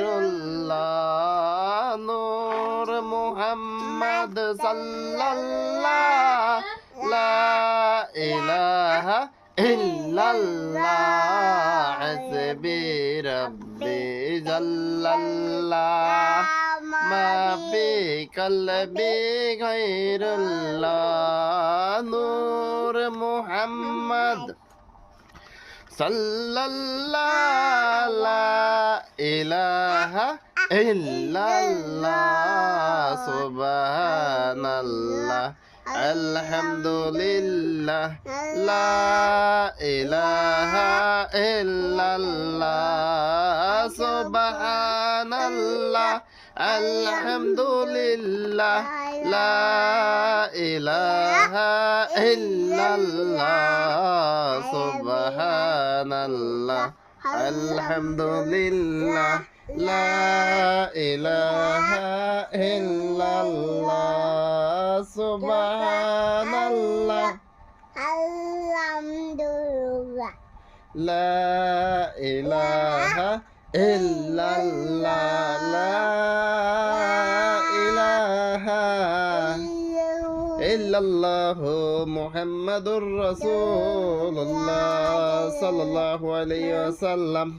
বিগাইরুল্লাহ নূর মুহাম্মদ সাল্লাল্লাহ লা ইলাহা ইল্লাল্লাহ হাসবি রাব্বি জাল্লাল্লাহ মা ফি কলবি গায়রুল্লাহ নূর মুহাম্মদ সাল্লাল্লাহ লা ইলাহা ইল্লাল্লাহ সুবহানাল্লাহ আলহামদুলিল্লাহ লা ইলাহা ইল্লাল্লাহ সুবহানাল্লাহ আলহামদুলিল্লাহ লা ইলাহা ইল্লাল্লাহ সুবহানাল্লাহ আলহামদুলিল্লাহ লা ইলাহা ইল্লাল্লাহ সুবহানাল্লাহ আলহামদুলিল্লাহ লা ইলাহা ইল্লাল্লাহ লা ইলাহা ইল্লাল্লাহু মুহাম্মাদুর রাসূলুল্লাহ সাল্লাল্লাহু আলাইহি ওয়াসাল্লাম।